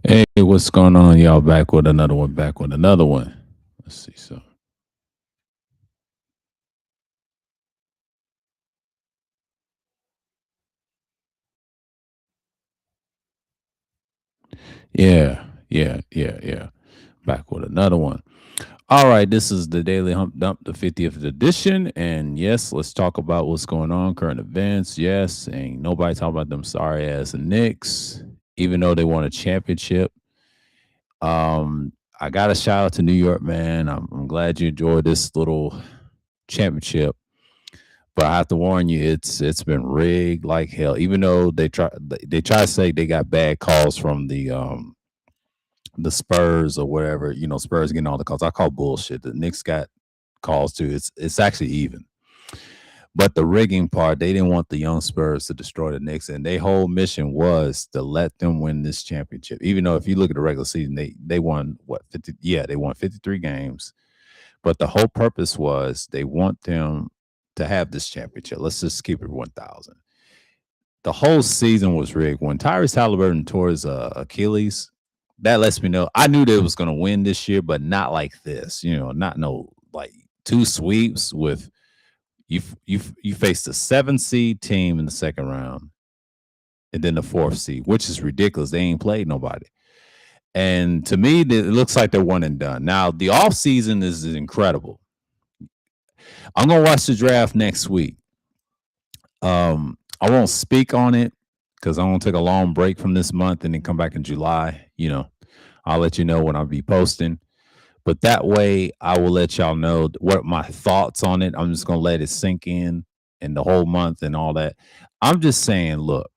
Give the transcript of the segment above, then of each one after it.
Hey, what's going on? Y'all back with another one, back with another one. Let's see. So, yeah. Back with another one. All right, this is the Daily Hump Dump, the 50th edition. And yes, let's talk about what's going on, current events. Yes, ain't nobody talking about them sorry ass Knicks, even though they won a championship. I got a shout out to New York, man. I'm glad you enjoyed this little championship. But I have to warn you, it's been rigged like hell. Even though they try to say they got bad calls from the Spurs or whatever, Spurs getting all the calls. I call bullshit. The Knicks got calls too. It's actually even. But the rigging part, they didn't want the young Spurs to destroy the Knicks, and their whole mission was to let them win this championship. Even though if you look at the regular season, they won what 50? Yeah, they won 53 games. But the whole purpose was they want them to have this championship. Let's just keep it 1,000. The whole season was rigged. When Tyrese Halliburton tore his Achilles, that lets me know I knew they was going to win this year, but not like this. Not no like two sweeps with you faced the 7 seed team in the second round and then the 4th seed, which is ridiculous. They ain't played nobody. And to me, it looks like they're one and done. Now, the offseason is incredible. I'm gonna watch the draft next week. I won't speak on it because I'm gonna take a long break from this month and then come back in July. I'll let you know when I'll be posting. But that way, I will let y'all know what my thoughts on it. I'm just gonna let it sink in and the whole month and all that. I'm just saying, look,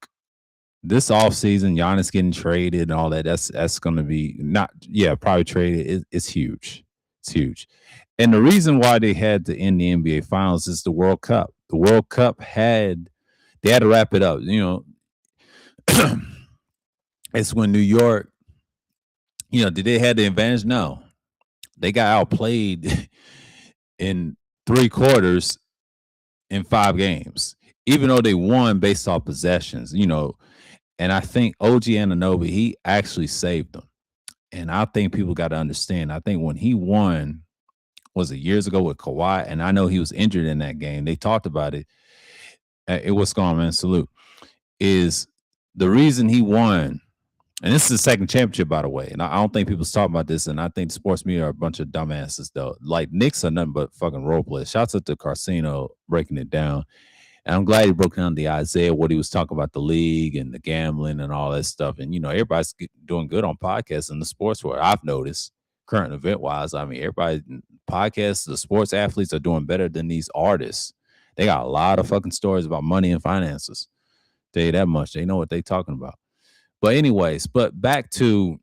this off season, Giannis getting traded and all that. That's gonna be not, yeah, probably traded. It's huge. It's huge. And the reason why they had to end the NBA Finals is the World Cup. The World Cup they had to wrap it up. It's when New York, did they have the advantage? No, they got outplayed in 3 quarters in 5 games, even though they won based off possessions. And I think OG Ananobi, he actually saved them. And I think people got to understand. I think when he won, was it years ago with Kawhi, and I know he was injured in that game. They talked about it. It was gone, man. Salute. Is the reason he won, and this is the second championship, by the way. And I don't think people's talking about this. And I think the sports media are a bunch of dumbasses, though. Like Knicks are nothing but fucking role players. Shouts out to Carcino breaking it down. And I'm glad he broke down the Isaiah, what he was talking about the league and the gambling and all that stuff. And everybody's doing good on podcasts in the sports world. I've noticed current event wise. I mean, everybody podcasts, the sports athletes are doing better than these artists. They got a lot of fucking stories about money and finances. Tell you that much. They know what they talking about. But anyways, but back to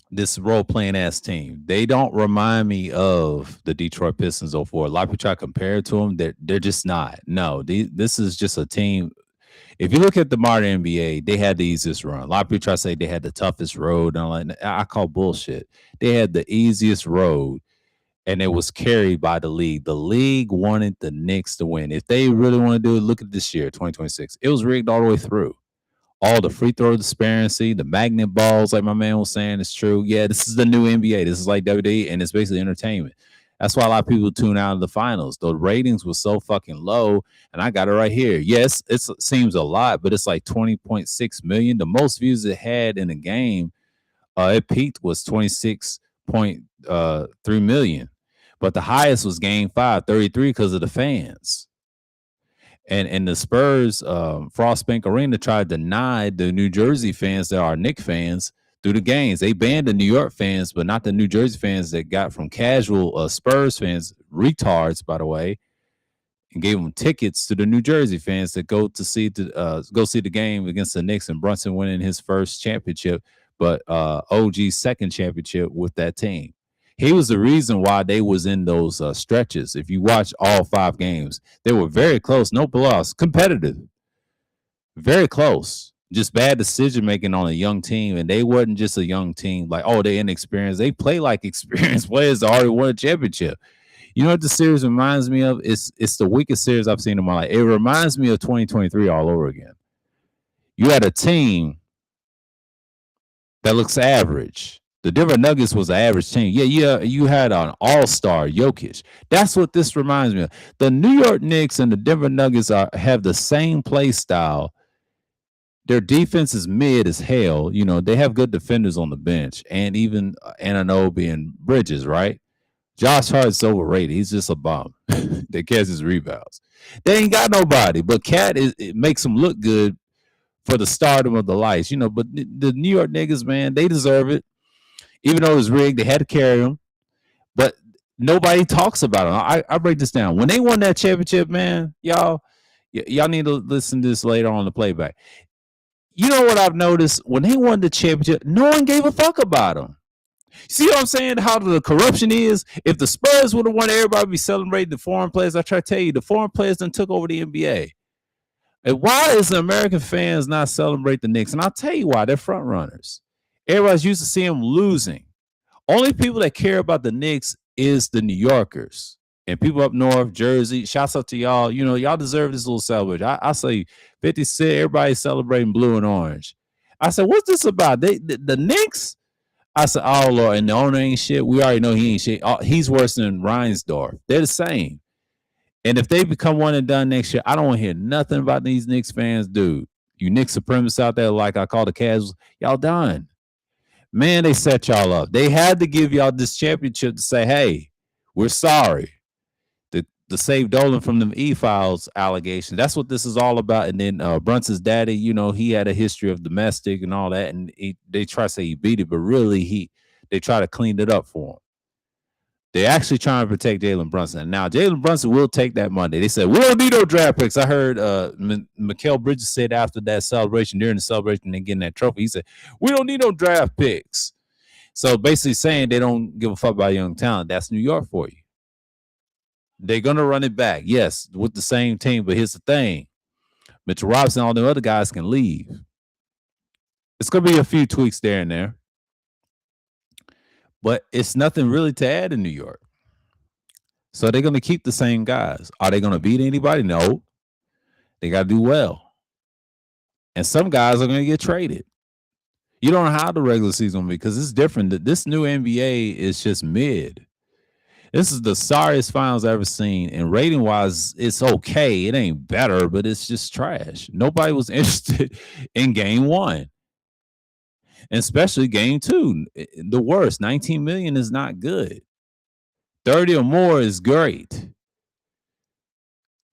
this role playing ass team. They don't remind me of the Detroit Pistons 04. A lot of people try to compare it to them. They're just not. No, this is just a team. If you look at the modern NBA, they had the easiest run. A lot of people try to say they had the toughest road. And I call bullshit. They had the easiest road, and it was carried by the league. The league wanted the Knicks to win. If they really want to do it, look at this year, 2026. It was rigged all the way through. All the free throw disparity, the magnet balls, like my man was saying, is true. Yeah, this is the new NBA. This is like WWE, and it's basically entertainment. That's why a lot of people tune out of the finals. The ratings were so fucking low, and I got it right here. Yes, it seems a lot, but it's like 20.6 million. The most views it had in a game, it peaked was 26.3 million. But the highest was game 5, 33, because of the fans. And the Spurs, Frost Bank Arena tried to deny the New Jersey fans that are Knicks fans through the games. They banned the New York fans, but not the New Jersey fans that got from casual Spurs fans, retards, by the way, and gave them tickets to the New Jersey fans that go see the game against the Knicks, and Brunson winning his first championship, but OG's second championship with that team. He was the reason why they was in those stretches. If you watch all 5 games, they were very close, no blowouts, competitive, very close. Just bad decision making on a young team, and they wasn't just a young team like, oh, they inexperienced. They play like experienced players that already won a championship. You know what the series reminds me of? It's the weakest series I've seen in my life. It reminds me of 2023 all over again. You had a team that looks average. The Denver Nuggets was an average team. Yeah, you had an all-star Jokic. That's what this reminds me of. The New York Knicks and the Denver Nuggets have the same play style. Their defense is mid as hell. You know, they have good defenders on the bench, and even Anunoby and Bridges, right? Josh Hart's overrated. He's just a bum that catches rebounds. They ain't got nobody, but Cat it makes them look good for the stardom of the lights, you know. But the New York niggas, man, they deserve it. Even though it was rigged, they had to carry them. But nobody talks about it. I break this down. When they won that championship, man, y'all need to listen to this later on the playback. You know what I've noticed? When they won the championship, no one gave a fuck about them. See what I'm saying? How the corruption is? If the Spurs would have won, everybody would be celebrating the foreign players. I try to tell you, the foreign players then took over the NBA. And why is the American fans not celebrate the Knicks? And I'll tell you why. They're front runners. Everybody's used to seeing them losing. Only people that care about the Knicks is the New Yorkers and people up north, Jersey. Shouts out to y'all. You know, y'all deserve this little celebration. I say 50 Cent, everybody's celebrating blue and orange. I said, what's this about? The Knicks? I said, oh, Lord, and the owner ain't shit. We already know he ain't shit. He's worse than Reinsdorf. They're the same. And if they become one and done next year, I don't want to hear nothing about these Knicks fans, dude. You Knicks supremacists out there, like I call the casuals, y'all done. Man, they set y'all up. They had to give y'all this championship to say, hey, we're sorry. To save Dolan from them E-Files allegations. That's what this is all about. And then Brunson's daddy, you know, he had a history of domestic and all that. And they try to say he beat it, but really they try to clean it up for him. They're actually trying to protect Jalen Brunson. Now, Jalen Brunson will take that Monday. They said, we don't need no draft picks. I heard Mikal Bridges said after that celebration, during the celebration, and getting that trophy, he said, we don't need no draft picks. So basically saying they don't give a fuck about young talent. That's New York for you. They're going to run it back, yes, with the same team. But here's the thing. Mitchell Robinson and all the other guys can leave. It's going to be a few tweaks there and there. But it's nothing really to add in New York. So they're going to keep the same guys. Are they going to beat anybody? No. They got to do well. And some guys are going to get traded. You don't know how the regular season will be because it's different. This new NBA is just mid. This is the sorriest finals I've ever seen. And rating wise, it's okay. It ain't better, but it's just trash. Nobody was interested in game one. And especially game two. The worst. 19 million is not good. 30 or more is great.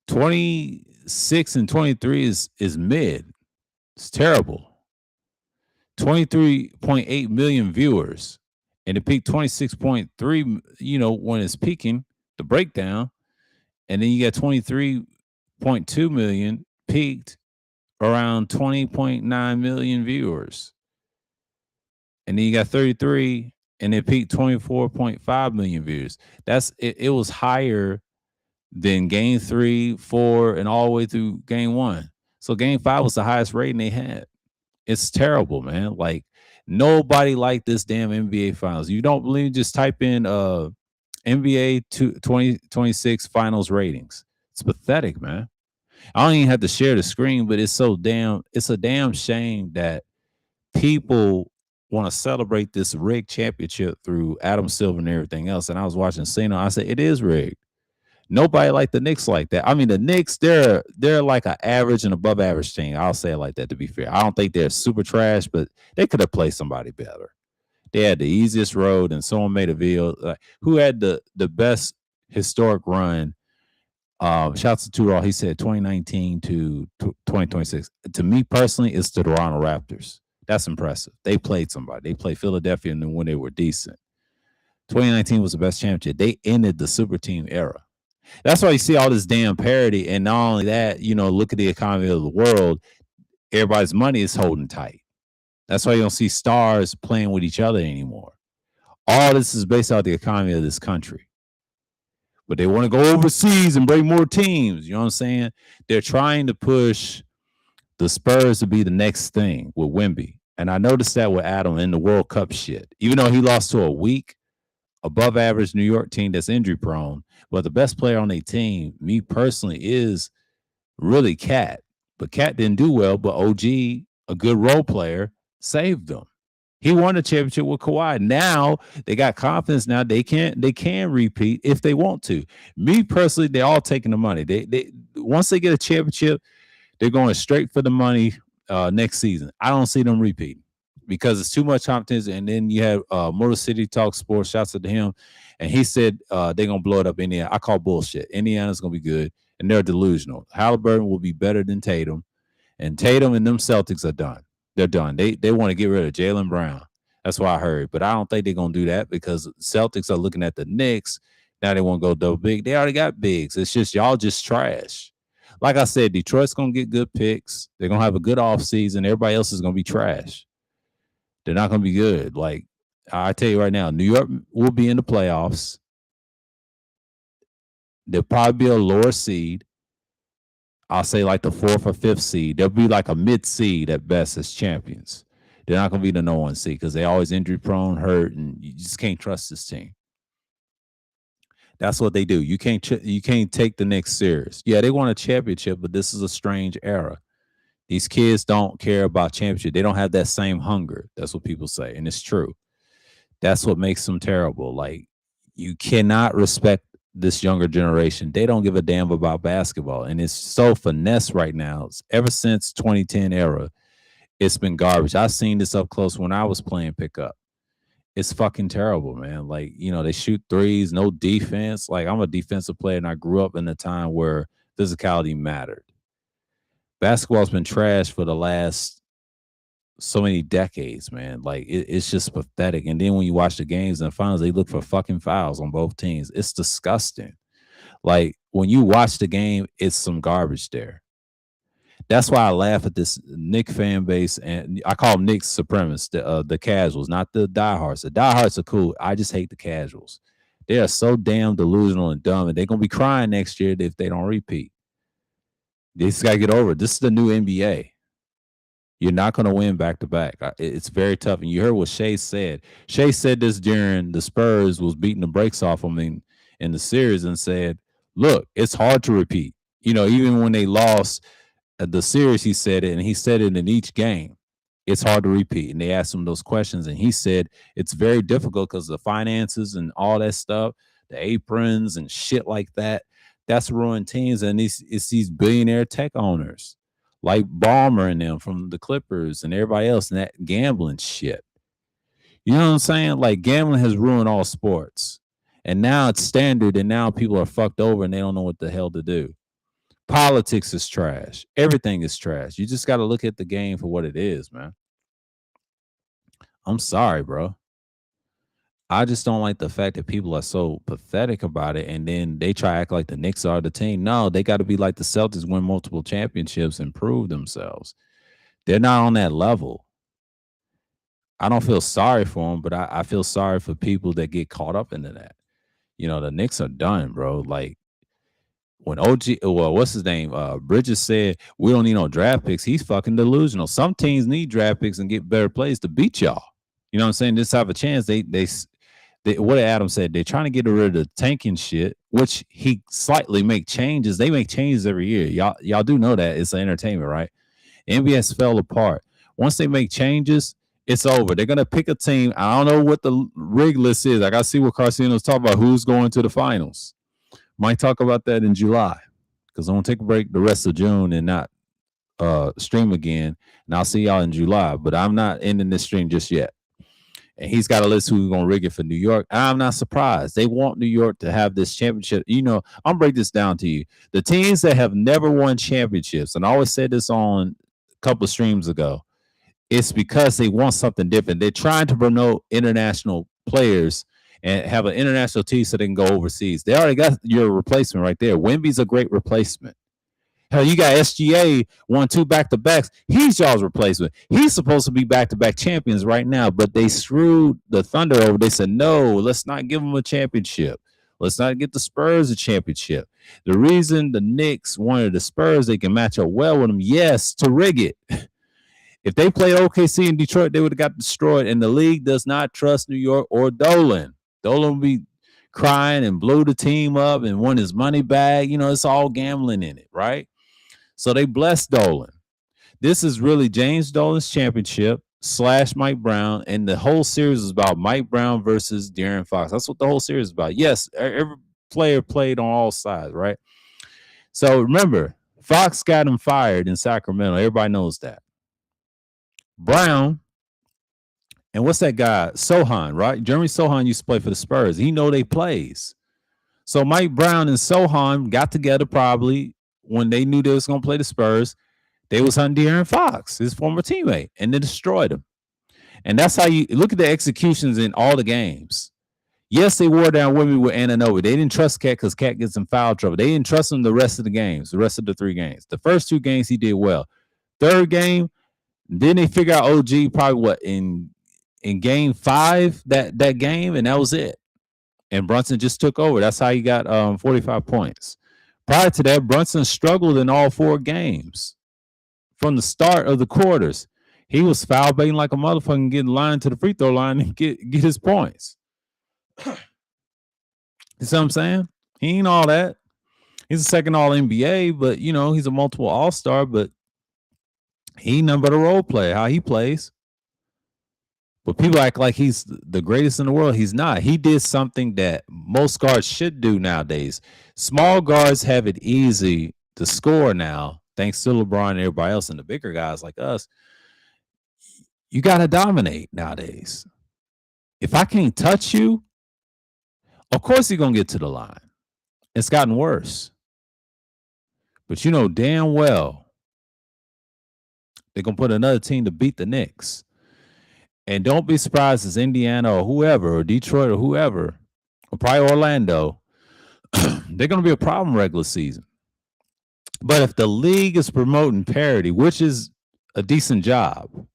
26 and 23 is mid. It's terrible. 23.8 million viewers. And it peaked 26.3, you know, when it's peaking, the breakdown. And then you got 23.2 million peaked around 20.9 million viewers. And then you got 33 and it peaked 24.5 million viewers. It was higher than game 3, 4, and all the way through game 1. So game 5 was the highest rating they had. It's terrible, man. Like, nobody liked this damn NBA finals. You don't believe? Just type in NBA 2026 finals ratings. It's pathetic, man. I don't even have to share the screen, but it's a damn shame that people want to celebrate this rigged championship through Adam Silver and everything else. And I was watching Cena. I said, it is rigged. Nobody like the Knicks like that. I mean, the Knicks, they're like an average and above average team. I'll say it like that, to be fair. I don't think they're super trash, but they could have played somebody better. They had the easiest road, and someone made a video. Who had the best historic run? Shouts to Tudor. He said 2019 to 2026. To me personally, it's the Toronto Raptors. That's impressive. They played somebody. They played Philadelphia, and then when they were decent. 2019 was the best championship. They ended the super team era. That's why you see all this damn parity. And not only that, you know, look at the economy of the world. Everybody's money is holding tight. That's why you don't see stars playing with each other anymore. All this is based on the economy of this country. But they want to go overseas and bring more teams. You know what I'm saying? They're trying to push the Spurs to be the next thing with Wemby. And I noticed that with Adam in the World Cup shit. Even though he lost to a weak, above average New York team that's injury prone, but the best player on their team, me personally, is really Cat. But Cat didn't do well, but OG, a good role player, saved them. He won a championship with Kawhi. Now they got confidence. Now they can repeat if they want to. Me personally, they're all taking the money. They once they get a championship, they're going straight for the money next season. I don't see them repeating because it's too much competition. And then you have Motor City Talk Sports. Shouts out to him, and he said they're gonna blow it up. Indiana. I call bullshit. Indiana's gonna be good, and they're delusional. Halliburton will be better than Tatum. And Tatum and them Celtics are done. They're done. They want to get rid of Jaylen Brown. That's what I heard. But I don't think they're going to do that because Celtics are looking at the Knicks. Now they want to go double big. They already got bigs. It's just y'all just trash. Like I said, Detroit's going to get good picks. They're going to have a good offseason. Everybody else is going to be trash. They're not going to be good. Like I tell you right now, New York will be in the playoffs. They'll probably be a lower seed. I'll say like the 4th or 5th seed. They'll be like a mid seed at best as champions. They're not going to be the no one seed because they always injury prone, hurt, and you just can't trust this team. That's what they do. You can't take the Knicks serious. Yeah, they won a championship, but this is a strange era. These kids don't care about championship. They don't have that same hunger. That's what people say, and it's true. That's what makes them terrible. Like you cannot respect this younger generation. They don't give a damn about basketball, and it's so finesse right now. Ever since 2010 era, it's been garbage. I've seen this up close when I was playing pickup. It's fucking terrible, man. Like, they shoot threes, no defense. Like, I'm a defensive player, and I grew up in a time where physicality mattered. Basketball's been trash for the last so many decades, man. Like, it's just pathetic. And then when you watch the games and the finals, they look for fucking fouls on both teams. It's disgusting. Like, when you watch the game, it's some garbage there. That's why I laugh at this Knicks fan base, and I call them Knicks supremacists, the casuals, not the diehards. The diehards are cool. I just hate the casuals. They are so damn delusional and dumb, and they're gonna be crying next year if they don't repeat. They just gotta get over it. This is the new NBA. You're not gonna win back to back. It's very tough. And you heard what Shea said. Shea said this during the Spurs was beating the brakes off them in the series and said, "Look, it's hard to repeat. Even when they lost." The series, he said it, and he said it in each game. It's hard to repeat. And they asked him those questions, and he said it's very difficult because the finances and all that stuff, the aprons and shit like that, that's ruined teams. And it's these billionaire tech owners like Ballmer and them from the Clippers and everybody else and that gambling shit. You know what I'm saying? Like gambling has ruined all sports. And now it's standard, and now people are fucked over and they don't know what the hell to do. Politics is trash. Everything is trash. You just got to look at the game for what it is, man. I'm sorry, bro. I just don't like the fact that people are so pathetic about it, and then they try to act like the Knicks are the team. No, they got to be like the Celtics, win multiple championships and prove themselves. They're not on that level. I don't feel sorry for them, but I feel sorry for people that get caught up into that. The Knicks are done, bro. Like, when what's his name? Bridges said we don't need no draft picks. He's fucking delusional. Some teams need draft picks and get better plays to beat y'all. You know what I'm saying? This have a chance. They what Adam said. They're trying to get rid of the tanking shit, which he slightly make changes. They make changes every year. Y'all do know that it's entertainment, right? NBS fell apart. Once they make changes, it's over. They're gonna pick a team. I don't know what the rig list is. I gotta see what Carcino's talking about. Who's going to the finals? Might talk about that in July because I'm going to take a break the rest of June and not stream again. And I'll see y'all in July, but I'm not ending this stream just yet. And he's got a list who's going to rig it for New York. I'm not surprised. They want New York to have this championship. I'm going to break this down to you. The teams that have never won championships, and I always said this on a couple of streams ago, it's because they want something different. They're trying to promote international players and have an international team so they can go overseas. They already got your replacement right there. Wemby's a great replacement. Hell, you got SGA won 2 back-to-backs. He's y'all's replacement. He's supposed to be back-to-back champions right now, but they screwed the Thunder over. They said, no, let's not give them a championship. Let's not get the Spurs a championship. The reason the Knicks wanted the Spurs, they can match up well with them, yes, to rig it. If they played OKC in Detroit, they would have got destroyed, and the league does not trust New York or Dolan. Dolan will be crying and blew the team up and won his money back. It's all gambling in it, right? So they blessed Dolan. This is really James Dolan's championship. slash Mike Brown, and the whole series is about Mike Brown versus De'Aaron Fox. That's what the whole series is about. Yes, every player played on all sides, right? So remember, Fox got him fired in Sacramento. Everybody knows that. Brown, and what's that guy? Sohan, right? Jeremy Sohan used to play for the Spurs. He know they plays. So Mike Brown and Sohan got together probably when they knew they was going to play the Spurs. They was hunting De'Aaron Fox, his former teammate, and they destroyed him. And that's how you look at the executions in all the games. Yes, they wore down Wimby with Ananobi. They didn't trust Cat because Cat gets in foul trouble. They didn't trust him the rest of the games, the rest of the 3 games. The first 2 games he did well. Third game, then they figure out OG probably what in game 5 that game, and that was it. And Brunson just took over. That's how he got 45 points. Prior to that, Brunson struggled in all 4 games from the start of the quarters. He was foul baiting like a motherfucker, getting line to the free throw line and get his points. You see what I'm saying? He ain't all that. He's a second all NBA, but he's a multiple all-star, but he ain't nothing but a role player, how he plays. But people act like he's the greatest in the world. He's not. He did something that most guards should do nowadays. Small guards have it easy to score now, thanks to LeBron and everybody else, and the bigger guys like us. You got to dominate nowadays. If I can't touch you, of course you're going to get to the line. It's gotten worse. But you know damn well they're going to put another team to beat the Knicks. And don't be surprised as Indiana or whoever, or Detroit or whoever, or probably Orlando, they're going to be a problem regular season. But if the league is promoting parity, which is a decent job,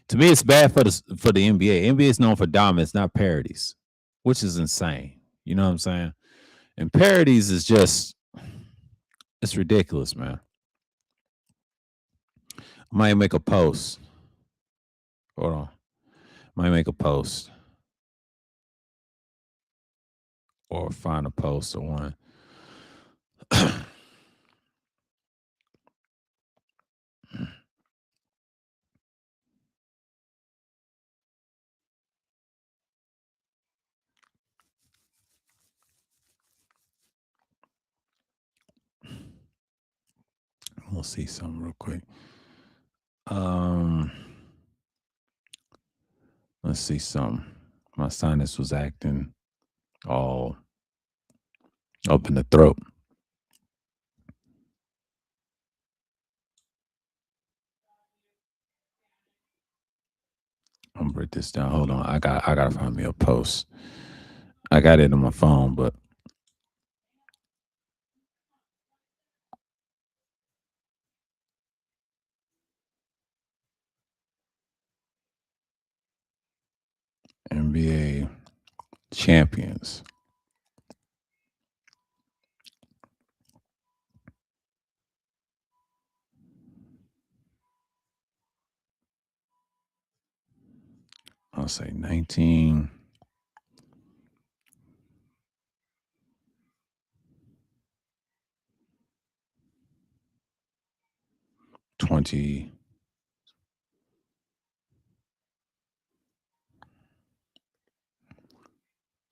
to me it's bad for the NBA. NBA is known for dominance, not parodies, which is insane. You know what I'm saying? And parodies is just, it's ridiculous, man. I might make a post. Hold on. Might make a post. Or find a post or one. We'll see something real quick. Let's see something. My sinus was acting all up in the throat. I'm gonna break this down. Hold on. I gotta find me a post. I got it on my phone, but NBA champions. I'll say 19. 20.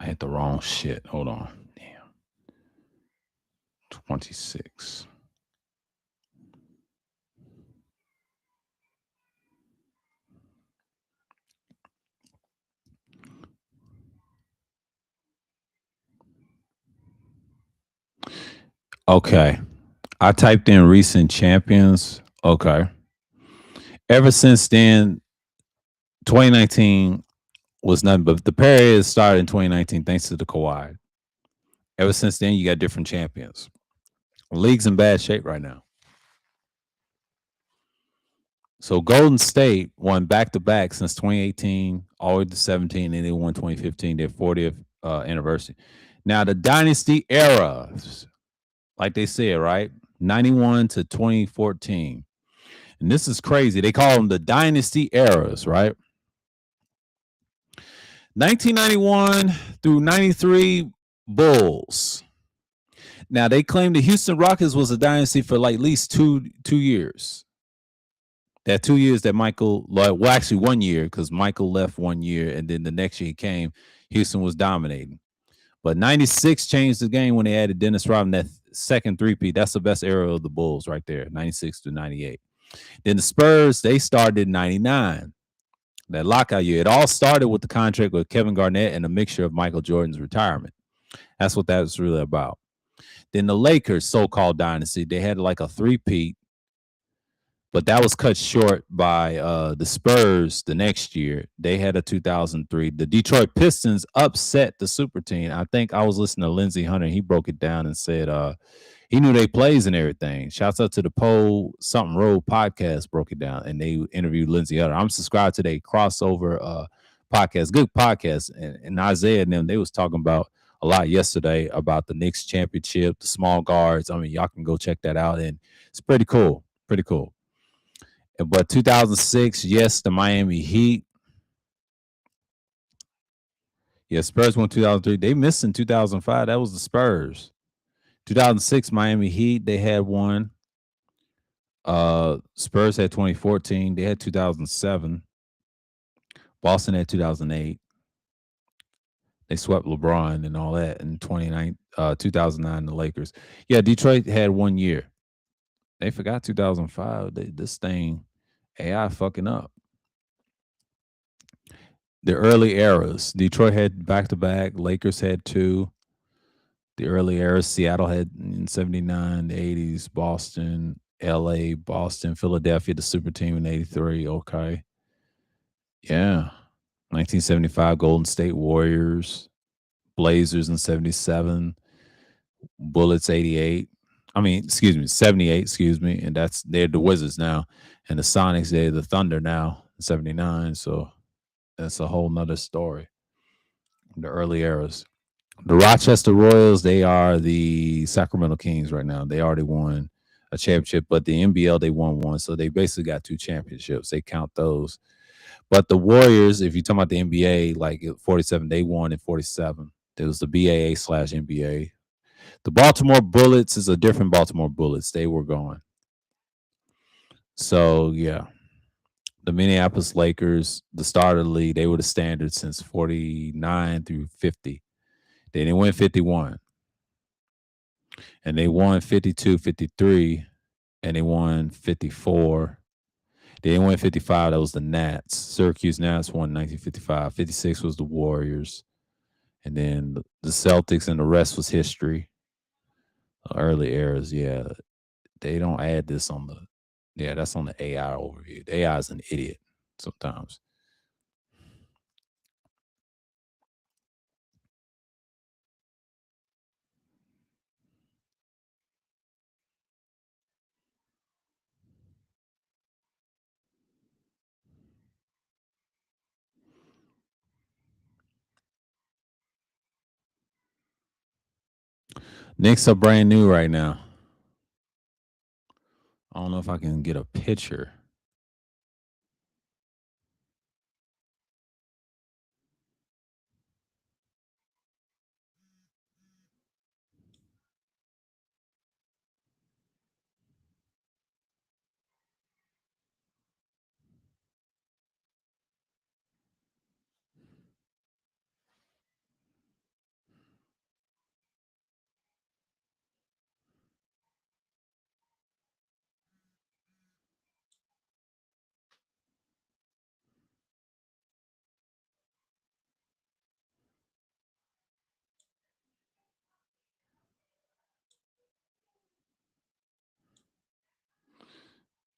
I hit the wrong shit. Hold on. Damn. 26. Okay. I typed in recent champions. Okay. Ever since then, 2019 was nothing but the period started in 2019 thanks to the Kawhi. Ever since then, you got different champions. The league's in bad shape right now. So Golden State won back to back since 2018, all the way to 17, and they won 2015, their 40th anniversary. Now the dynasty era, like they said, right, 91 to 2014, and this is crazy. They call them the dynasty eras, right? 1991 through 93, Bulls. Now they claim the Houston Rockets was a dynasty for like at least two years. That 2 years that Michael, like, well, actually 1 year because Michael left 1 year, and then the next year he came, Houston was dominating. But '96 changed the game when they added Dennis Rodman, that second three-peat. That's the best era of the Bulls right there, '96 to '98. Then the Spurs, they started in '99, that lockout year. It all started with the contract with Kevin Garnett and a mixture of Michael Jordan's retirement. That's what that was really about. Then the Lakers, so-called dynasty, they had like a three-peat, but that was cut short by the Spurs the next year. They had a 2003. The Detroit Pistons upset the super team. I think I was listening to Lindsey Hunter. He broke it down and said he knew they plays and everything. Shouts out to the Pole Something Road podcast, broke it down, and they interviewed Lindsey Hunter. I'm subscribed to their crossover podcast, good podcast. And Isaiah and them, they was talking about a lot yesterday about the Knicks championship, the small guards. I mean, y'all can go check that out, and it's pretty cool. Pretty cool. But 2006, yes, the Miami Heat. Yeah, Spurs won 2003. They missed in 2005. That was the Spurs. 2006, Miami Heat. They had one. Spurs had 2014. They had 2007. Boston had 2008. They swept LeBron and all that in 2009. The Lakers. Yeah, Detroit had 1 year. They forgot 2005. This thing, AI fucking up. The early eras. Detroit had back to back. Lakers had two. The early eras, Seattle had in '79, the '80s, Boston, LA, Boston, Philadelphia, the super team in '83. Okay. Yeah. 1975, Golden State Warriors, Blazers in '77, Bullets '88. I mean, excuse me, '78, excuse me. And they're the Wizards now. And the Sonics, they're the Thunder now, '79. So that's a whole nother story. The early eras. The Rochester Royals, they are the Sacramento Kings right now. They already won a championship, but the NBL, they won one. So they basically got two championships. They count those. But the Warriors, if you're talking about the NBA, like 47, they won in 47. There was the BAA slash NBA. The Baltimore Bullets is a different Baltimore Bullets. They were gone. So, yeah. The Minneapolis Lakers, the start of the league, they were the standard since 49 through 50. They didn't win 51. And they won 52, 53, and they won 54. They didn't win 55. That was the Nats. Syracuse Nats won 1955. 56 was the Warriors. And then the Celtics, and the rest was history. Early eras, yeah. They don't add this on the, yeah, that's on the AI overview. The AI is an idiot sometimes. Knicks are brand new right now. I don't know if I can get a picture.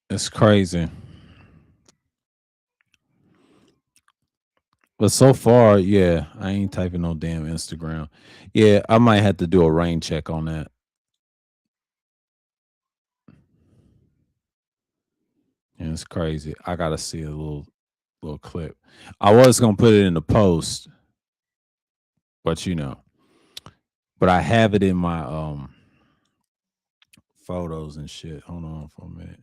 It's crazy. But so far, yeah, I ain't typing no damn Instagram. Yeah, I might have to do a rain check on that. Yeah, it's crazy. I gotta see a little clip. I was gonna put it in the post, but but I have it in my photos and shit. Hold on for a minute.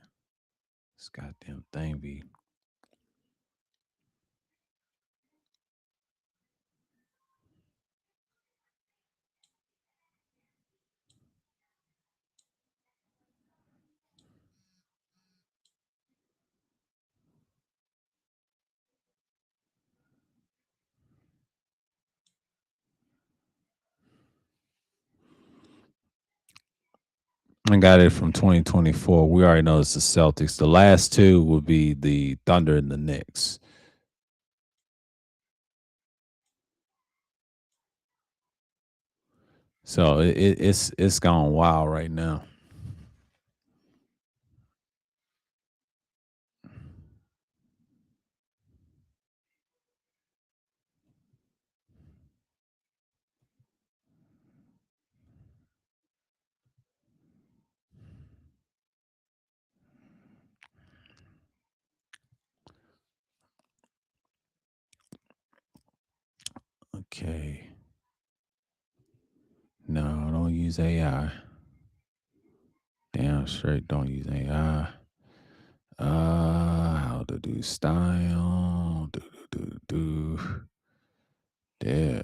This goddamn thing be. I got it from 2024. We already know it's the Celtics. The last two would be the Thunder and the Knicks. So it's gone wild right now. Okay. No, don't use AI. Damn straight, don't use AI. How to do style. Do. There.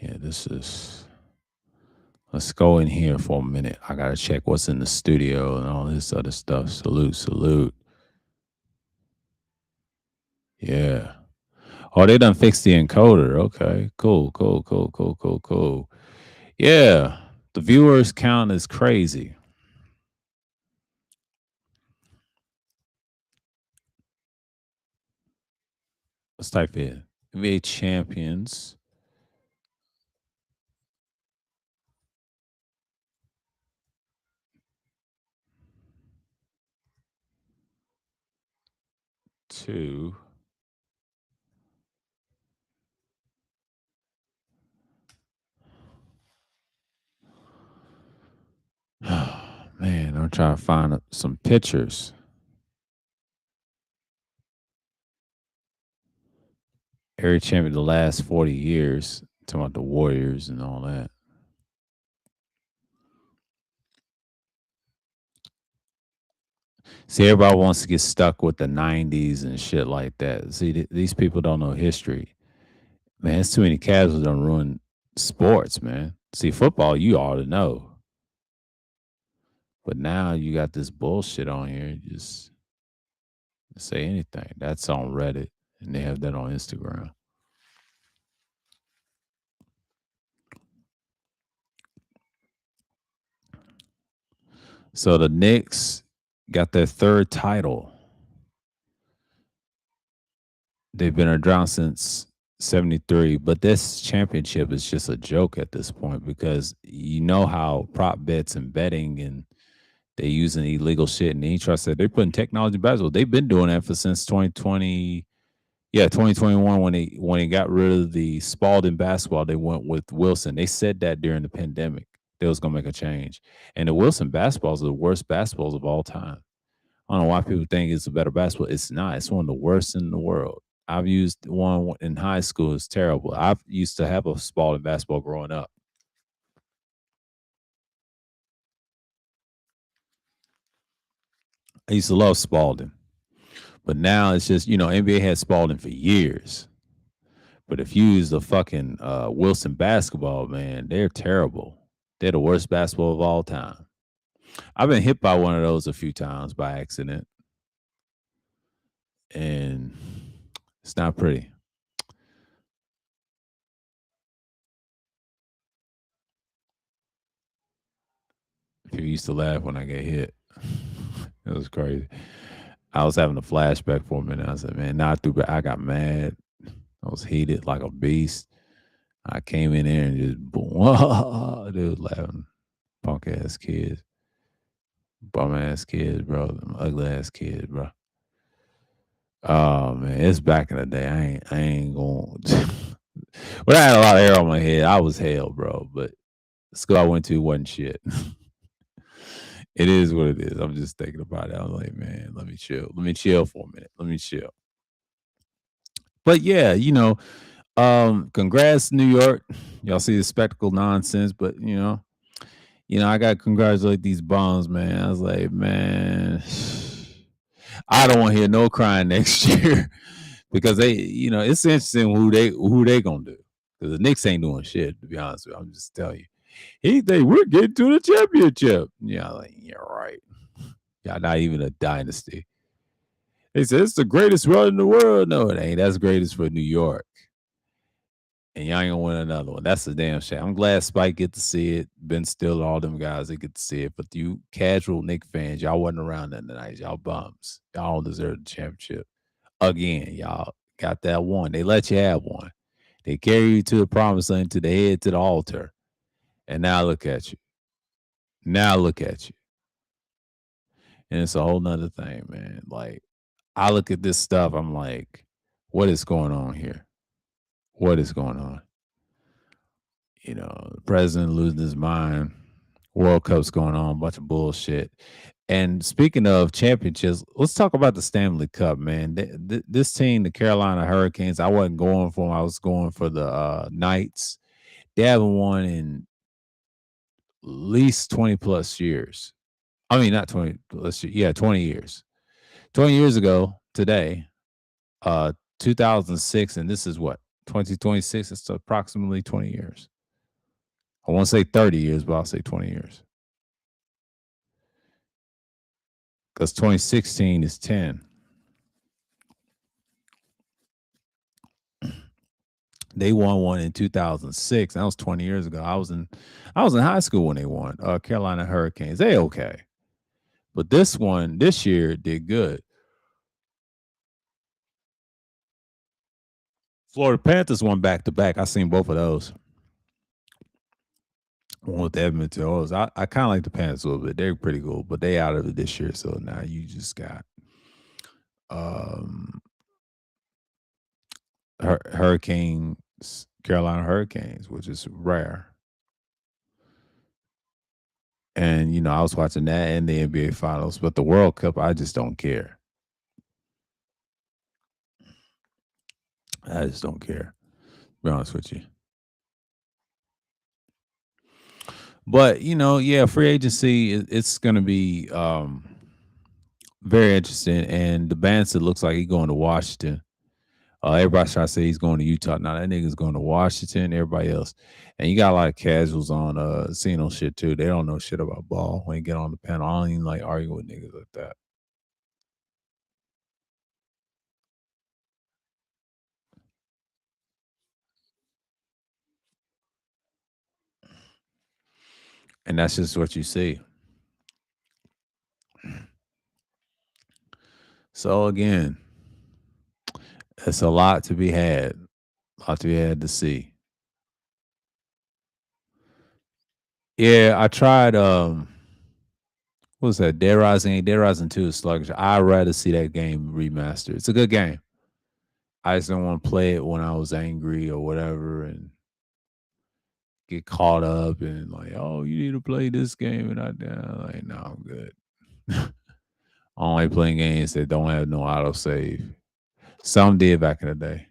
Yeah, this is. Let's go in here for a minute. I gotta check what's in the studio and all this other stuff. Salute, salute. Yeah. Oh, they done fixed the encoder. Okay. Cool, cool, cool, cool, cool, cool. Yeah. The viewers count is crazy. Let's type in NBA champions. Two. Man, I'm trying to find some pictures. Every champion the last 40 years. Talking about the Warriors and all that. See, everybody wants to get stuck with the 90s and shit like that. See, these people don't know history. Man, it's too many casuals that don't ruin sports, man. See, football, you ought to know. But now you got this bullshit on here. Just say anything. That's on Reddit, and they have that on Instagram. So the Knicks got their third title. They've been around since 73, but this championship is just a joke at this point because you know how prop bets and betting and they using illegal shit and they trust that they're putting technology in basketball. They've been doing that for since 2020. Yeah, 2021 when they got rid of the Spalding basketball, they went with Wilson. They said that during the pandemic they was gonna make a change. And the Wilson basketballs are the worst basketballs of all time. I don't know why people think it's a better basketball. It's not. It's one of the worst in the world. I've used one in high school. It's terrible. I used to have a Spalding basketball growing up. I used to love Spalding. But now it's just, NBA had Spalding for years. But if you use the fucking Wilson basketball, man, they're terrible. They're the worst basketball of all time. I've been hit by one of those a few times by accident, and it's not pretty. People used to laugh when I get hit. It was crazy. I was having a flashback for a minute. I said, man, not through, but I got mad. I was heated like a beast. I came in there and just boom. They was laughing. Punk ass kids. Bum ass kids, bro. Them ugly ass kids, bro. Oh man, it's back in the day. I ain't going. But I had a lot of hair on my head. I was hell, bro. But the school I went to wasn't shit. It is what it is. I'm just thinking about it. I was like, man, let me chill. Let me chill for a minute. Let me chill. But yeah, congrats, New York. Y'all see the spectacle nonsense, but I got to congratulate these bums, man. I was like, man, I don't want to hear no crying next year because it's interesting who they gonna do because the Knicks ain't doing shit. To be honest with you, I'm just telling you, we're getting to the championship. Yeah, like you're right. Y'all not even a dynasty. They said it's the greatest run in the world. No, it ain't. That's greatest for New York. And y'all ain't gonna win another one. That's a damn shame. I'm glad Spike get to see it. Ben Stiller, all them guys, they get to see it. But you casual Knicks fans, y'all wasn't around that tonight. Y'all bums. Y'all don't deserve the championship. Again, y'all got that one. They let you have one. They carry you to the promised land, to the head, to the altar. And now look at you. Now look at you. And it's a whole nother thing, man. Like, I look at this stuff, I'm like, what is going on here? What is going on? You know, the president losing his mind. World Cup's going on, a bunch of bullshit. And speaking of championships, let's talk about the Stanley Cup, man. This team, the Carolina Hurricanes, I wasn't going for them. I was going for the Knights. They haven't won in at least 20 plus years. I mean, not 20 plus years. Yeah, 20 years. 20 years ago today, 2006, and this is what, 2026? It's approximately 20 years. I won't say 30 years, but I'll say 20 years. Because 2016 is 10. They won one in 2006. That was 20 years ago. I was in high school when they won. Carolina Hurricanes. They okay. But this one this year did good. Florida Panthers won back to back. I seen both of those. One with the Edmonton Oilers. I kind of like the Panthers a little bit. They're pretty cool, but they out of it this year. So now you just got um Hurricanes, Carolina Hurricanes, which is rare. And I was watching that and the NBA Finals, but the World Cup, I just don't care. I just don't care. To be honest with you. But yeah, free agency it's going to be very interesting. And the Bands, it looks like he's going to Washington. Everybody's trying to say he's going to Utah. Now that nigga's going to Washington. Everybody else, and you got a lot of casuals on Casino shit too. They don't know shit about ball when you get on the panel. I don't even like arguing with niggas like that. And that's just what you see. So again, it's a lot to be had. A lot to be had to see. Yeah, I tried what was that? Dead Rising 8, Dead Rising 2 is sluggish. I'd rather see that game remastered. It's a good game. I just don't want to play it when I was angry or whatever and get caught up and like, oh, you need to play this game and like, no, I'm good. I don't like playing games that don't have no autosave. Some did back in the day.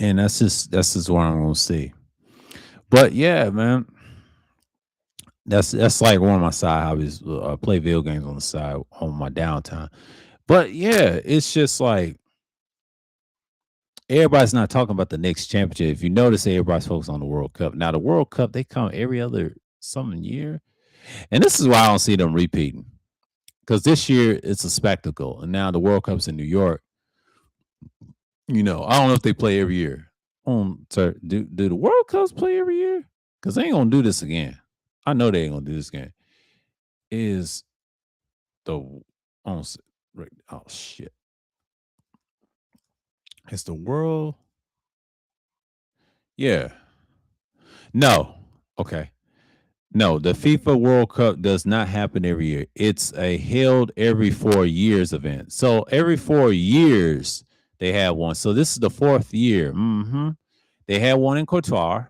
And that's just what I'm gonna see. But yeah, man, that's like one of my side hobbies. Play video games on the side on my downtime. But yeah, it's just like everybody's not talking about the next championship. If you notice, everybody's focused on the World Cup. Now, the World Cup, they come every other something year. And this is why I don't see them repeating. Because this year it's a spectacle. And now the World Cup's in New York. I don't know if they play every year. Sir, do the World Cups play every year? Because they ain't gonna do this again. I know they ain't gonna do this again. Is the on right? Oh shit! It's the world. Yeah. No. Okay. No, the FIFA World Cup does not happen every year. It's a held every 4 years event. So every 4 years they have one. So this is the fourth year. They had one in Qatar,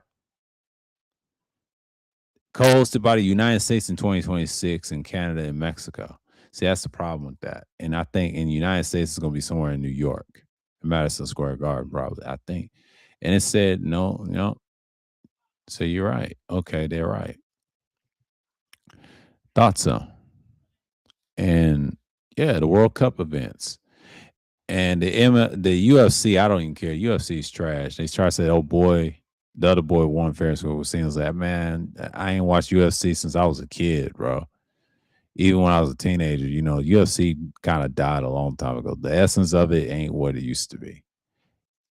co-hosted by the United States in 2026 and Canada and Mexico. See, that's the problem with that. And I think in the United States, it's going to be somewhere in New York, Madison Square Garden, probably. I think. And it said no, So you're right. Okay, they're right. Thought so. And yeah, the World Cup events. And the UFC, I don't even care. UFC is trash. They try to say, "Oh boy, the other boy won fair and square." Was saying like, man, I ain't watched UFC since I was a kid, bro. Even when I was a teenager, UFC kind of died a long time ago. The essence of it ain't what it used to be.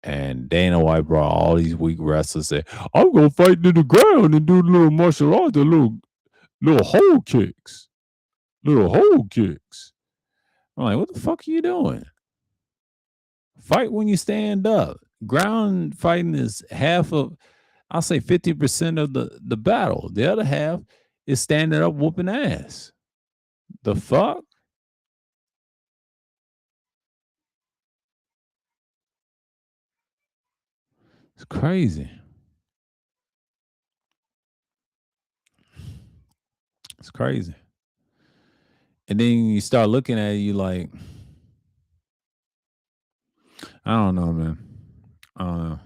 And Dana White brought all these weak wrestlers. Say, "I'm gonna fight to the ground and do little martial arts, the little hole kicks, little hole kicks." I'm like, what the fuck are you doing? Fight when you stand up. Ground fighting is half of, I'll say 50% of the battle. The other half is standing up whooping ass. The fuck? It's crazy. It's crazy. And then you start looking at it, you like, I don't know, man. I don't know.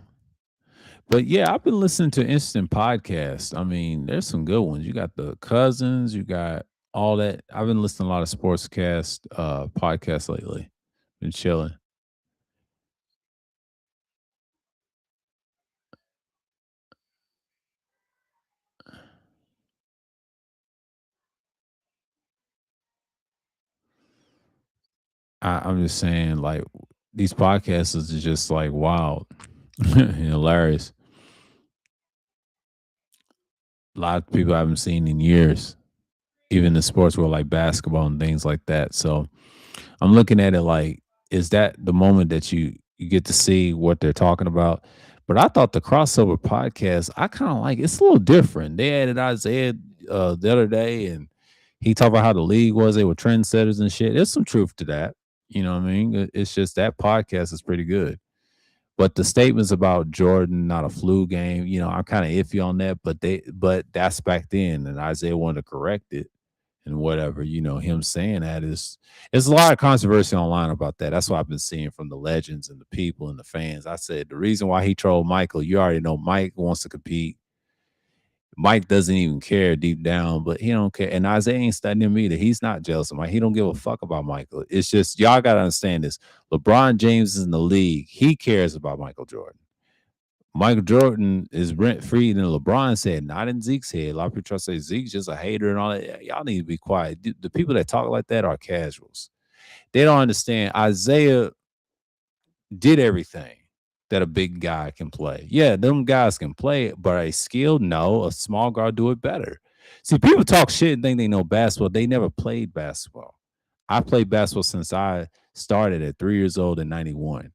But yeah, I've been listening to instant podcasts. I mean, there's some good ones. You got the cousins, you got all that. I've been listening to a lot of sportscast podcasts lately. Been chilling. I'm just saying, like, these podcasts is just like wild and hilarious. A lot of people I haven't seen in years, even in sports world like basketball and things like that. So I'm looking at it like, is that the moment that you get to see what they're talking about? But I thought the crossover podcast, I kind of like it's a little different. They added Isaiah the other day, and he talked about how the league was. They were trendsetters and shit. There's some truth to that. You know what I mean? It's just that podcast is pretty good. But the statements about Jordan, not a flu game, I'm kind of iffy on that. But that's back then, and Isaiah wanted to correct it and whatever. Him saying that is, there's a lot of controversy online about that. That's what I've been seeing from the legends and the people and the fans. I said the reason why he trolled Michael, you already know Mike wants to compete. Mike doesn't even care deep down, but he don't care. And Isaiah ain't studying him either. He's not jealous of Mike. He don't give a fuck about Michael. It's just y'all gotta understand this. LeBron James is in the league. He cares about Michael Jordan. Michael Jordan is rent free, and LeBron said, not in Zeke's head. A lot of people try to say Zeke's just a hater and all that. Y'all need to be quiet. The people that talk like that are casuals. They don't understand. Isaiah did everything that a big guy can play. Yeah, them guys can play, but a skilled, no, a small guard do it better. See, people talk shit and think they know basketball. They never played basketball. I played basketball since I started at 3 years old in 91.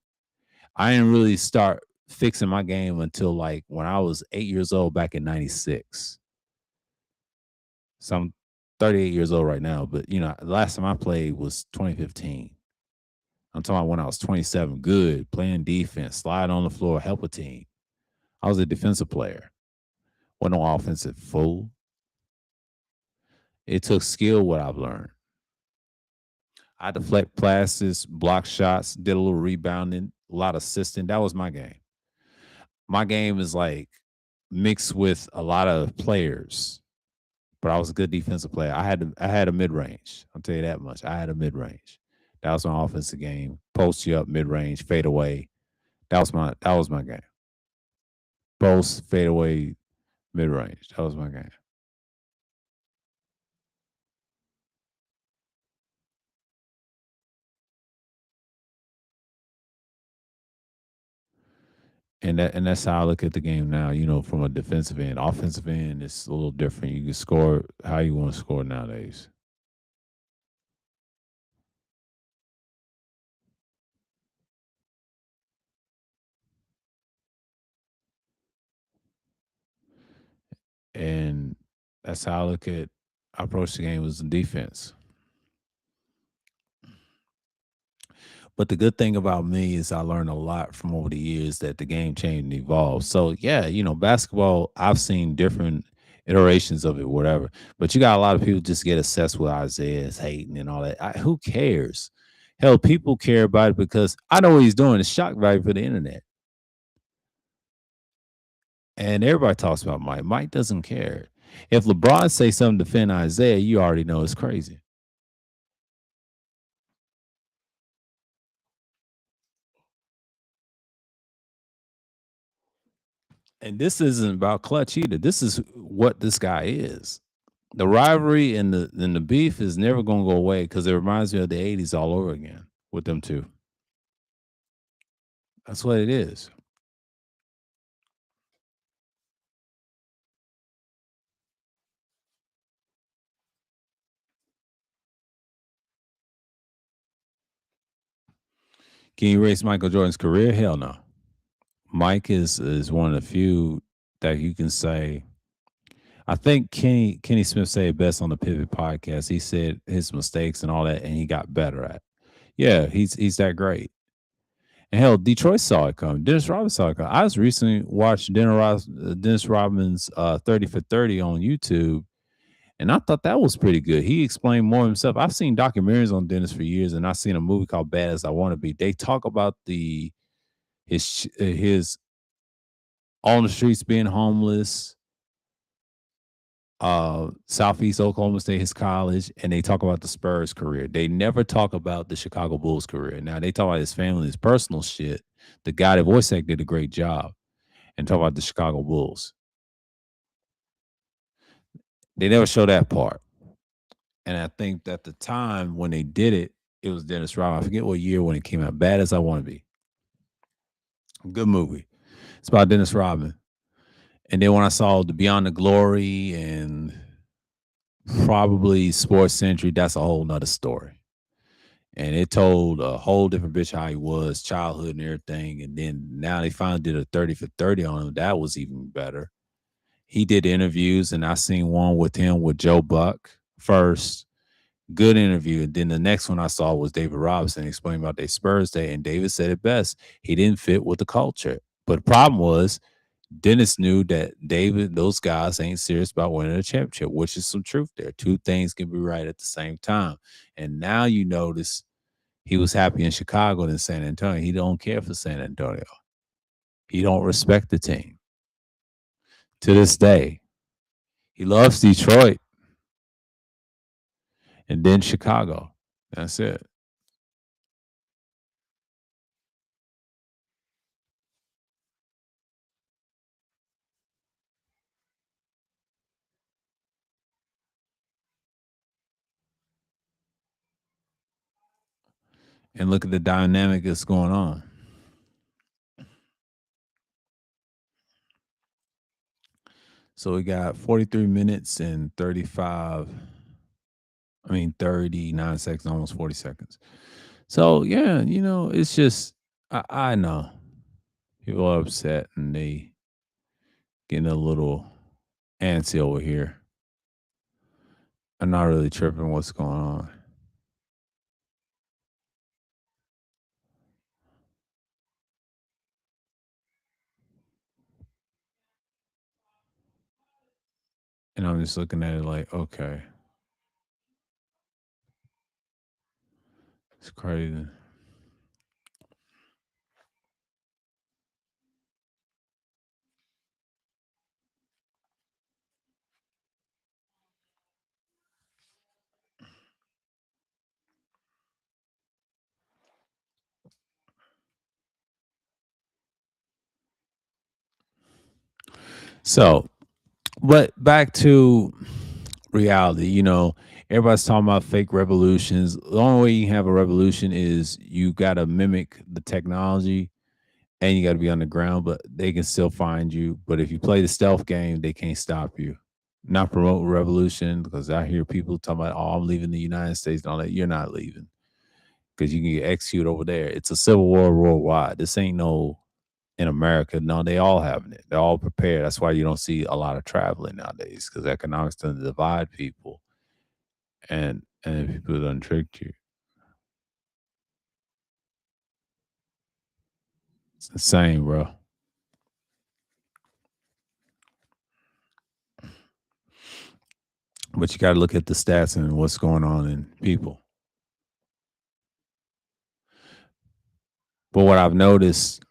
I didn't really start fixing my game until like when I was 8 years old back in 96. So I'm 38 years old right now, but the last time I played was 2015. I'm talking about when I was 27, good, playing defense, slide on the floor, help a team. I was a defensive player, wasn't no offensive fool. It took skill what I've learned. I deflect passes, block shots, did a little rebounding, a lot of assisting. That was my game. My game is like mixed with a lot of players, but I was a good defensive player. I had a mid range. I'll tell you that much. I had a mid range. That was my offensive game. Post you up, mid range, fade away. That was my game. Post, fade away, mid range. That was my game. And that's how I look at the game now. From a defensive end, offensive end, it's a little different. You can score how you want to score nowadays. And that's how I approach the game was the defense. But the good thing about me is I learned a lot from over the years that the game changed and evolved. So yeah, basketball, I've seen different iterations of it, whatever. But you got a lot of people just get obsessed with Isaiah's hating and all that. Who cares? Hell, people care about it because I know what he's doing. It's shock value for the internet. And everybody talks about Mike. Mike doesn't care. If LeBron say something to defend Isaiah, you already know it's crazy. And this isn't about clutch either. This is what this guy is. The rivalry and the beef is never gonna go away because it reminds me of the '80s all over again with them two. That's what it is. Can you erase Michael Jordan's career? Hell no. Mike is one of the few that you can say. I think Kenny Smith said it best on the Pivot podcast. He said his mistakes and all that, and he got better at. Yeah, he's that great. And hell, Detroit saw it come. Dennis Rodman saw it come. I was recently watched Dennis Rodman's 30 for 30 on YouTube, and I thought that was pretty good. He explained more himself. I've seen documentaries on Dennis for years, and I've seen a movie called Bad as I Want to Be. They talk about his on the streets being homeless, Southeast Oklahoma State, his college, and they talk about the Spurs career. They never talk about the Chicago Bulls career. Now they talk about his family, his personal shit. The guy that voice acted did a great job, and talk about the Chicago Bulls. They never show that part. And I think that the time when they did it, it was Dennis Rodman. I forget what year when it came out. Bad as I Want to Be. Good movie. It's about Dennis Rodman. And then when I saw the Beyond the Glory and probably Sports Century, that's a whole nother story. And it told a whole different bitch how he was, childhood and everything. And then now they finally did a 30 for 30 on him. That was even better. He did interviews, and I seen one with him with Joe Buck first. Good interview. And then the next one I saw was David Robinson explaining about their Spurs day. And David said it best. He didn't fit with the culture. But the problem was Dennis knew that David, those guys ain't serious about winning a championship, which is some truth there. Two things can be right at the same time. And now you notice he was happy in Chicago than San Antonio. He don't care for San Antonio. He don't respect the team to this day. He loves Detroit and then Chicago. That's it. And look at the dynamic that's going on. So we got 43 minutes and 39 seconds, almost 40 seconds. So yeah, it's just I know people are upset and they getting a little antsy over here. I'm not really tripping what's going on. And I'm just looking at it like, okay, it's crazy. So, but back to reality, everybody's talking about fake revolutions. The only way you can have a revolution is you got to mimic the technology and you got to be on the ground, but they can still find you. But if you play the stealth game, they can't stop you. Not promote revolution because I hear people talking about, oh, I'm leaving the United States and all that. You're not leaving because you can get executed over there. It's a civil war worldwide. This ain't no in America. No, they all having it. They're all prepared. That's why you don't see a lot of traveling nowadays because economics tend to divide people and people done tricked you. It's insane, bro. But you got to look at the stats and what's going on in people. But what I've noticed,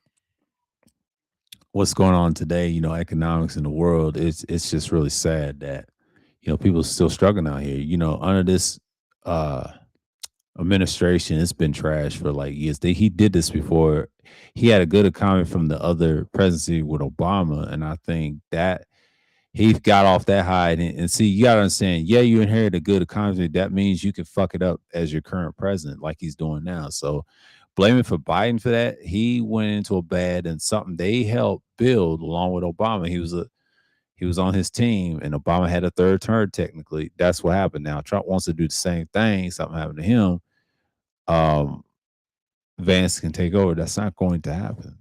what's going on today, economics in the world, it's just really sad that people are still struggling out here. Under this uh administration, it's been trash for like years. He did this before. He had a good economy from the other presidency with Obama, and I think that he got off that high. And see, you gotta understand, yeah, you inherit a good economy. That means you can fuck it up as your current president, like he's doing now. So blaming for Biden for that, he went into a bad and something they helped build along with Obama. He was on his team, and Obama had a third term. Technically, that's what happened. Now Trump wants to do the same thing. Something happened to him. Um, Vance can take over. That's not going to happen.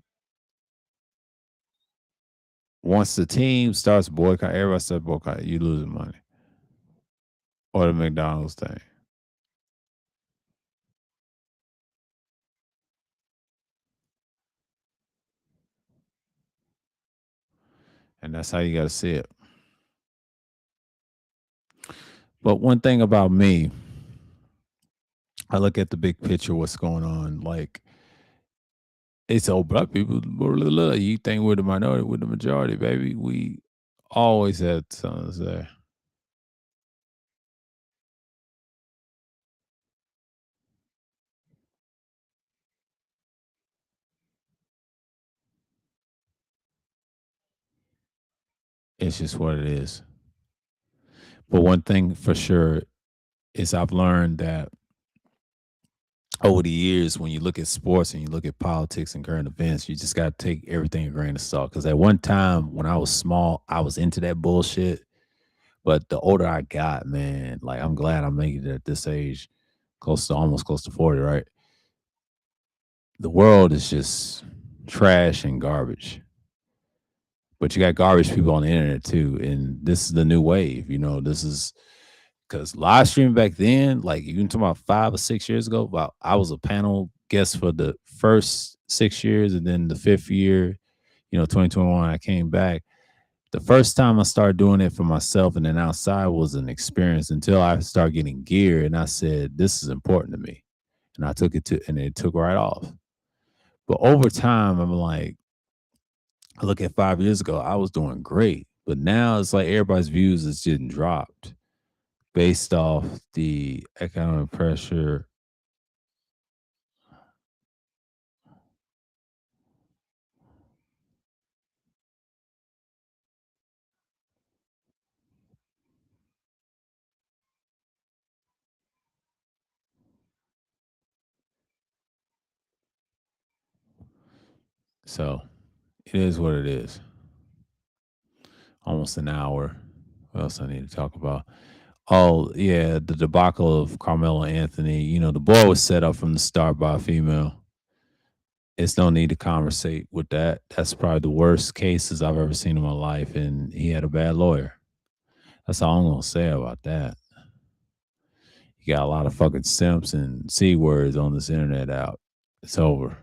Once the team starts boycott, everybody starts boycott. You losing money, or the McDonald's thing, and that's how you got to see it. But one thing about me, I look at the big picture. What's going on? Like it's old black people. Blah, blah, blah. You think we're the minority, we're the majority, baby. We always had something to say. It's just what it is. But one thing for sure is I've learned that over the years, when you look at sports and you look at politics and current events, you just got to take everything a grain of salt. Because at one time, when I was small, I was into that bullshit. But the older I got, man, like I'm glad I'm making it at this age, close to 40, right? The world is just trash and garbage. But you got garbage people on the internet too. And this is the new wave. This is because live streaming back then, like you can talk about 5 or 6 years ago, about I was a panel guest for the first 6 years, and then the fifth year, 2021, I came back. The first time I started doing it for myself and then outside was an experience until I started getting gear and I said, this is important to me. And I took it to, and it took right off. But over time, I'm like, I look at 5 years ago, I was doing great. But now it's like everybody's views is getting dropped based off the economic pressure. So it is what it is. Almost an hour. What else I need to talk about? Oh, yeah, the debacle of Carmelo Anthony. The boy was set up from the start by a female. It's no need to conversate with that. That's probably the worst cases I've ever seen in my life, and he had a bad lawyer. That's all I'm gonna say about that. You got a lot of fucking simps and c words on this internet out. It's over.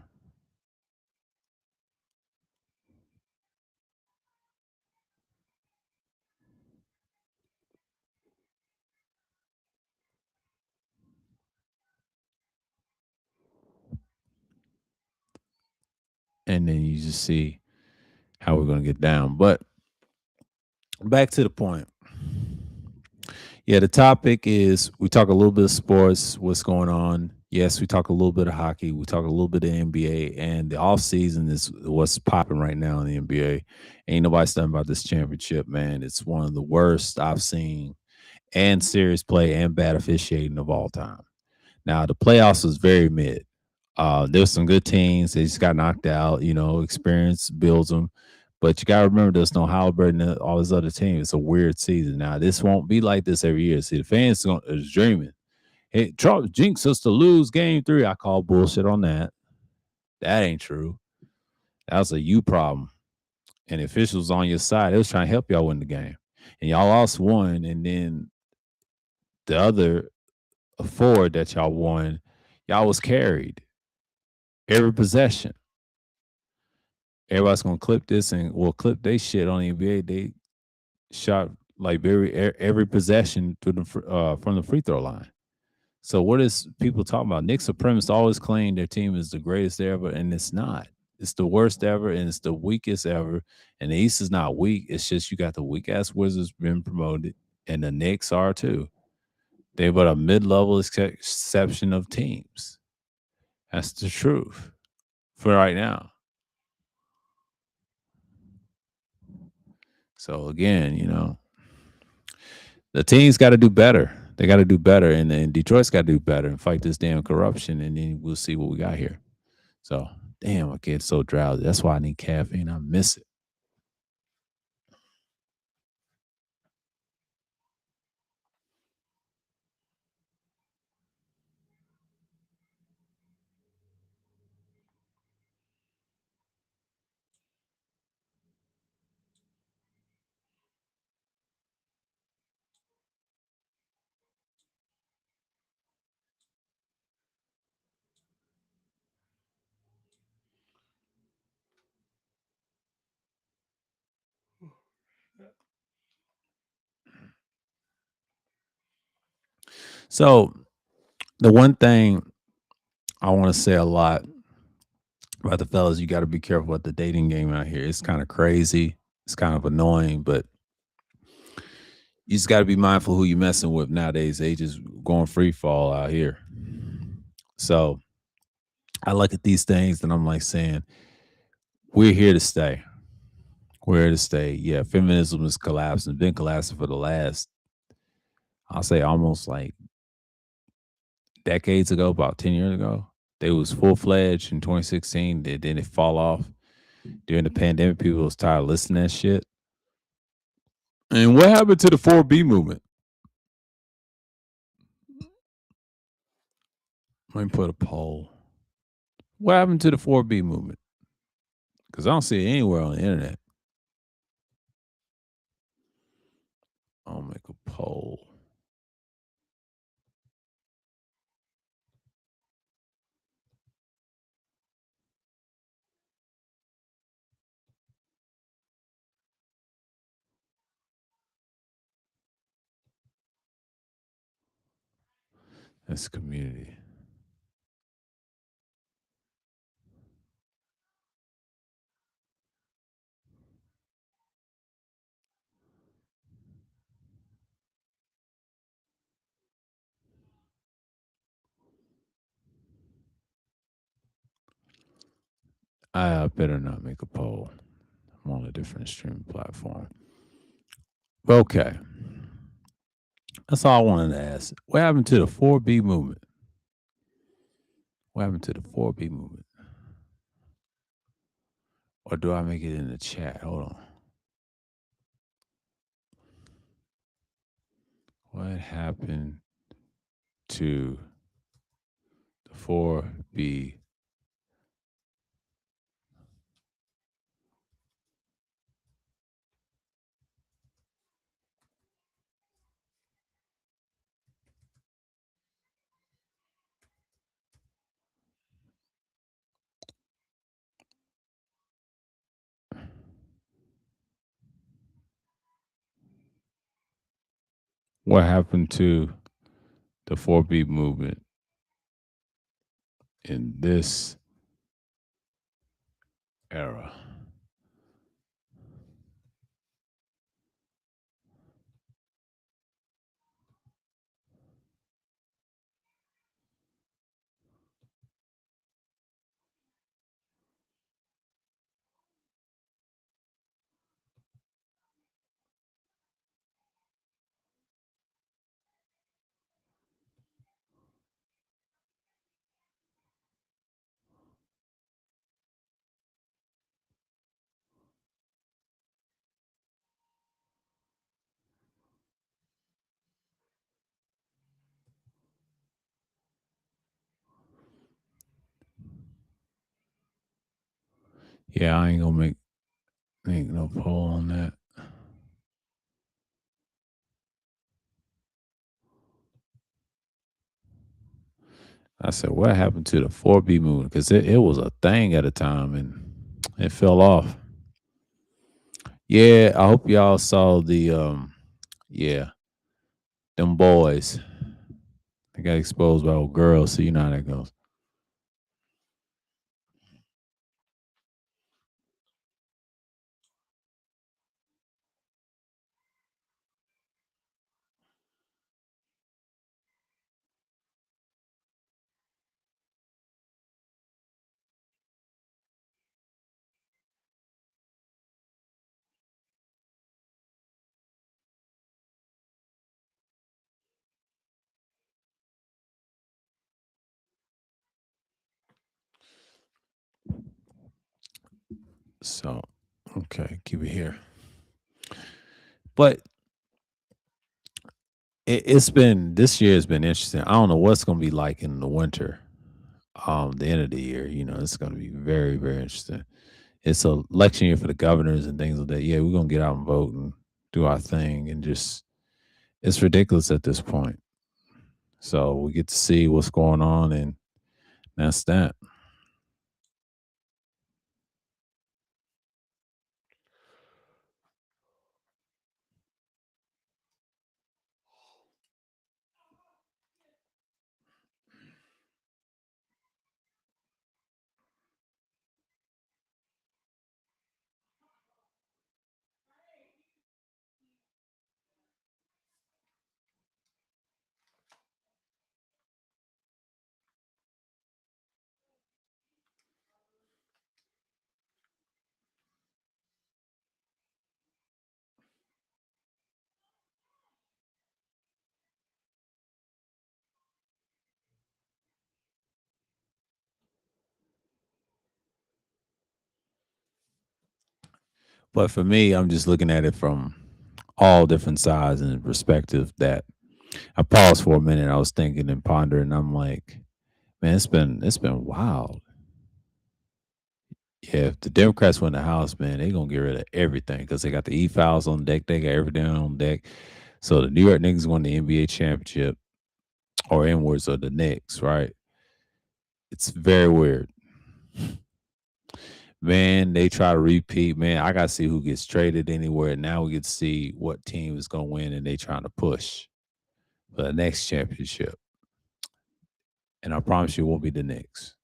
And then you just see how we're gonna get down. But back to the point. Yeah, the topic is we talk a little bit of sports, what's going on. Yes, we talk a little bit of hockey, we talk a little bit of NBA, and the off season is what's popping right now in the NBA. Ain't nobody studying about this championship, man. It's one of the worst I've seen, and serious play and bad officiating of all time. Now the playoffs was very mid. There's some good teams. They just got knocked out. Experience builds them. But you gotta remember, there's no Halliburton and all these other teams. It's a weird season. Now this won't be like this every year. See, the fans is dreaming. Hey, Trump jinx us to lose game 3. I call bullshit on that. That ain't true. That was a you problem. And the officials on your side, they was trying to help y'all win the game. And y'all lost one, and then the other four that y'all won, y'all was carried every possession. Everybody's gonna clip this and will clip they shit on the NBA. They shot like every possession to from the free throw line. So what is people talking about? Nick supremacists always claim their team is the greatest ever, and it's not. It's the worst ever, and it's the weakest ever. And the East is not weak. It's just you got the weak ass Wizards being promoted, and the Knicks are too. They're but a mid level exception of teams. That's the truth for right now. So again, the team's got to do better. They got to do better, and then Detroit's got to do better and fight this damn corruption, and then we'll see what we got here. So, damn, I get so drowsy. That's why I need caffeine. I miss it. So, the one thing I want to say a lot about the fellas, you got to be careful with the dating game out here. It's kind of crazy. It's kind of annoying, but you just got to be mindful who you messing with nowadays. They just going free fall out here. So I look at these things and I'm like saying, we're here to stay. We're here to stay. Yeah, feminism is collapsing, been collapsing for the last, I'll say almost like decades ago, about 10 years ago. They was full fledged in 2016. Then it fall off during the pandemic. People was tired of listening to that shit. And what happened to the 4B movement? Let me put a poll. What happened to the 4B movement? Because I don't see it anywhere on the internet. I'll make a poll. That's community. I better not make a poll. I'm on a different streaming platform. Okay. That's all I wanted to ask. What happened to the 4B movement? What happened to the 4B movement? Or do I make it in the chat? Hold on. What happened to the 4B? What happened to the 4B movement in this era? Yeah, I ain't gonna make no poll on that. I said, what happened to the 4B movement? Because it was a thing at a time, and It fell off. Yeah, I hope y'all saw the yeah, them boys. They got exposed by old girls, so you know how that goes. So okay, keep it here. But it's been this year has been interesting. I don't know what's gonna be like in the winter. The end of the year, it's gonna be very, very interesting. It's a election year for the governors and things like that. Yeah, we're gonna get out and vote and do our thing and just it's ridiculous at this point. So we get to see what's going on and that's that. But for me, I'm just looking at it from all different sides and perspective that I paused for a minute. I was thinking and pondering. I'm like, man, it's been wild. Yeah, if the Democrats win the House, man, they're gonna get rid of everything because they got the e files on deck. They got everything on deck. So the New York Knicks won the NBA championship, or inwards of the Knicks, right? It's very weird. Man, they try to repeat. Man, I gotta see who gets traded anywhere. Now we get to see what team is gonna win, and they trying to push for the next championship. And I promise you, it won't be the Knicks.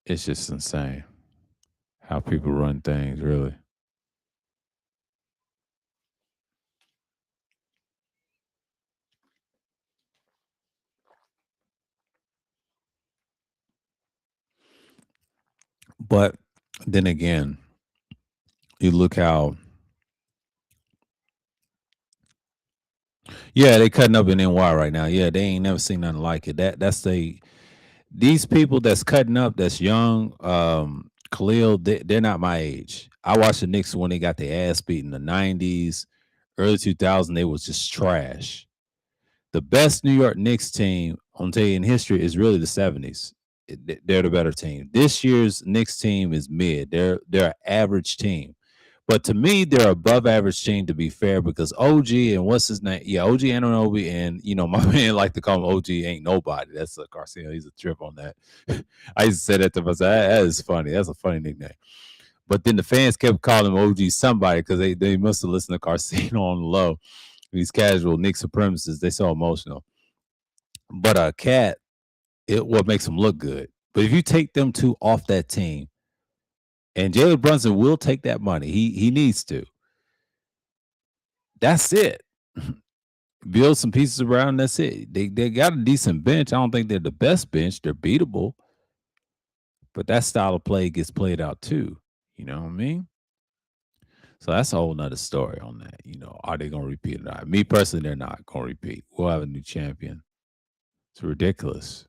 It's just insane how people run things, really. But then again, you look how yeah, they cutting up in NY right now. Yeah, they ain't never seen nothing like it. That's these people that's cutting up that's young, Khalil, they're not my age. I watched the Knicks when they got their ass beat in the 90s, early 2000, they was just trash. The best New York Knicks team, I'm telling you, in history is really the 70s. They're the better team. This year's Knicks team is mid. They're an average team. But to me, they're above average team to be fair because OG and what's his name? Yeah, OG Ananobi and my man like to call him OG ain't nobody. That's a Garcia. He's a trip on that. I used to say that to myself. That is funny. That's a funny nickname. But then the fans kept calling him OG somebody because they must have listened to Carcino on the low. These casual Nick supremacists, they so emotional. But a cat, what makes them look good. But if you take them two off that team, and Jalen Brunson will take that money, he needs to. That's it. Build some pieces around. That's it. They got a decent bench. I don't think they're the best bench. They're beatable, but that style of play gets played out too. You know what I mean? So that's a whole nother story on that. Are they gonna repeat or not? Me personally, they're not gonna repeat. We'll have a new champion. It's ridiculous.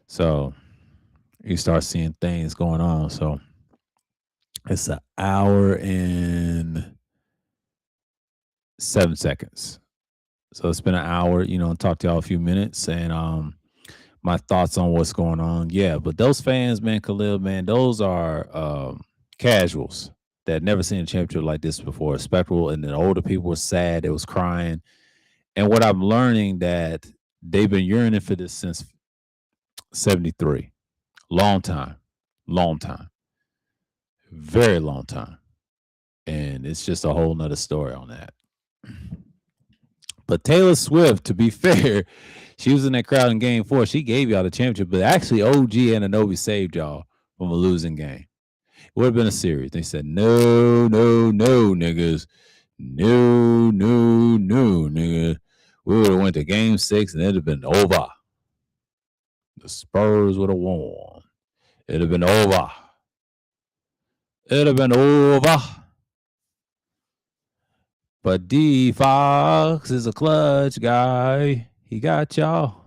So you start seeing things going on. So it's an hour and 7 seconds. So it's been an hour, talk to y'all a few minutes. And my thoughts on what's going on. Yeah, but those fans, man, Khalil, man, those are casuals that never seen a championship like this before. Spectacle, and the older people were sad, they was crying. And what I'm learning that they've been yearning for this since '73. Long time, long time, very long time. And it's just a whole nother story on that. But Taylor Swift, to be fair, she was in that crowd in game 4. She gave y'all the championship, but actually OG and Anobi saved y'all from a losing game. It would have been a series. They said, no, no, no, niggas. No, no, no, nigga. We would have went to game 6 and it'd have been over. The Spurs would have won. It'd have been over. It'd have been over. But D Fox is a clutch guy. He got y'all.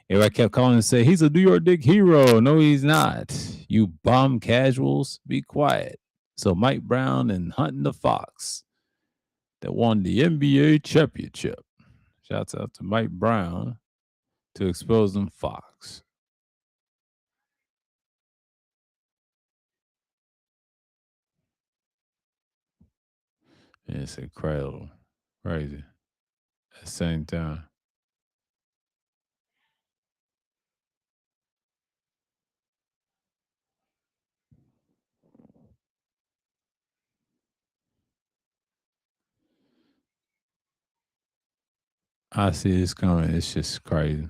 Everybody kept calling and say, he's a New York Knicks hero. No, he's not. You bum casuals, be quiet. So Mike Brown and Hunting the Fox that won the NBA championship. Shouts out to Mike Brown to expose them Fox. It's incredible. Crazy. At the same time. I see this coming. It's just crazy.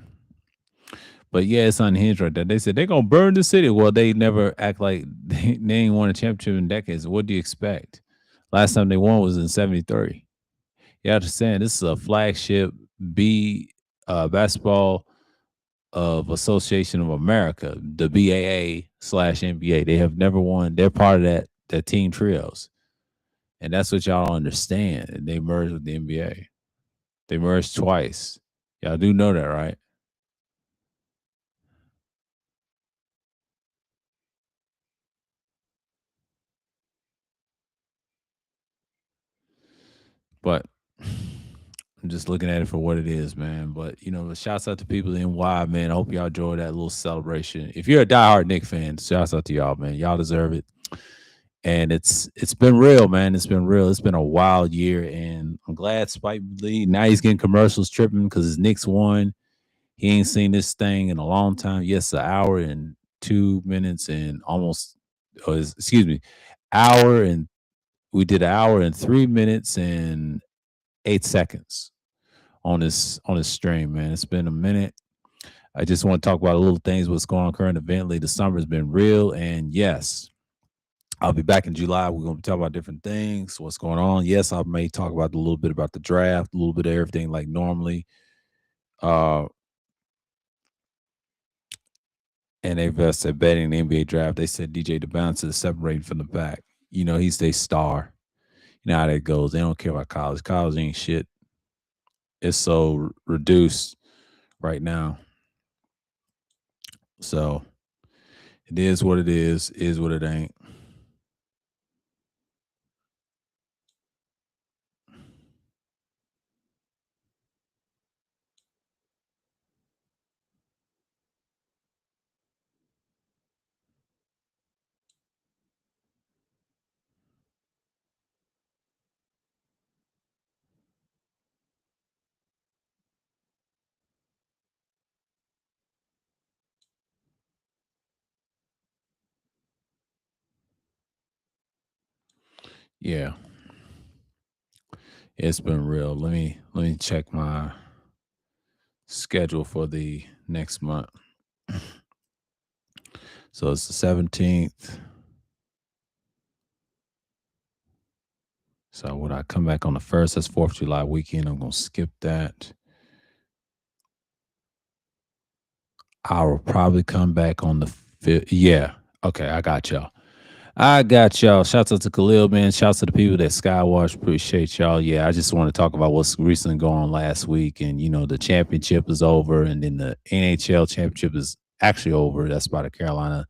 But yeah, it's unhinged right there. They said they're gonna burn the city. Well, they never act like they ain't won a championship in decades. What do you expect? Last time they won was in '73. You understand? This is a flagship B basketball of Association of America, the BAA/NBA. They have never won. They're part of that team trios, and that's what y'all don't understand. And they merged with the NBA. They merged twice. Y'all do know that, right? But I'm just looking at it for what it is, man. But shouts out to people in NY, man. I hope y'all enjoy that little celebration. If you're a diehard Knicks fan, shouts out to y'all, man. Y'all deserve it. And it's been real, man. It's been real. It's been a wild year, and I'm glad Spike Lee now he's getting commercials tripping because his Knicks won. He ain't seen this thing in a long time. Yes, an hour and 2 minutes and almost, excuse me, hour and we did an hour and 3 minutes and 8 seconds on this stream, man. It's been a minute. I just want to talk about a little things, what's going on current evently. The summer's been real, and yes, I'll be back in July. We're gonna be talking about different things, what's going on. Yes, I may talk about a little bit about the draft, a little bit of everything like normally. Uh and they've said betting the NBA draft. They said DJ DeBounce is separating from the back. He's their star. You know how that goes. They don't care about college. College ain't shit. It's so reduced right now. So it is what it is what it ain't. Yeah, it's been real. Let me check my schedule for the next month. So it's the 17th. So when I come back on the 1st, that's 4th of July weekend. I'm gonna skip that. I will probably come back on the 5th. Yeah. Okay, I got y'all. I got y'all. Shouts out to Khalil, man. Shouts to the people that Skywatch. Appreciate y'all. Yeah, I just want to talk about what's recently going on last week. And, the championship is over. And then the NHL championship is actually over. That's by the Carolina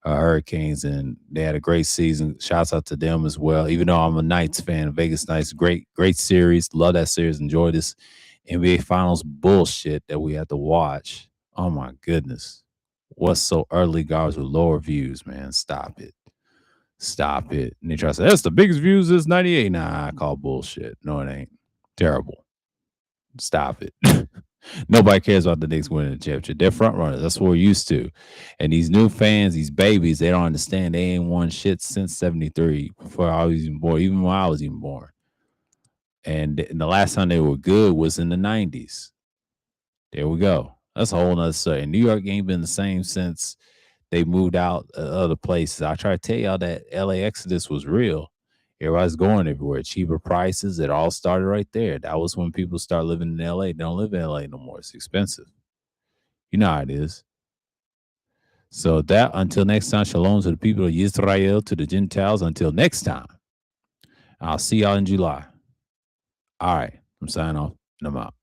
Hurricanes. And they had a great season. Shouts out to them as well. Even though I'm a Knights fan, Vegas Knights, great series. Love that series. Enjoy this NBA Finals bullshit that we had to watch. Oh my goodness. What's so early garbage with lower views, man? Stop it. Stop it. And they try to say that's the biggest views is 98. Nah, I call bullshit. No, it ain't. Terrible. Stop it. Nobody cares about the Knicks winning the championship. They're front runners. That's what we're used to. And these new fans, these babies, they don't understand. They ain't won shit since 73 before I was even born, even when I was even born. And the last time they were good was in the 90s. There we go. That's a whole nother story. And New York ain't been the same since they moved out other places. I try to tell y'all that LA Exodus was real. Everybody's going everywhere. Cheaper prices. It all started right there. That was when people start living in LA. They don't live in LA no more. It's expensive. You know how it is. So that until next time, shalom to the people of Israel, to the Gentiles. Until next time, I'll see y'all in July. All right. I'm signing off and I'm out.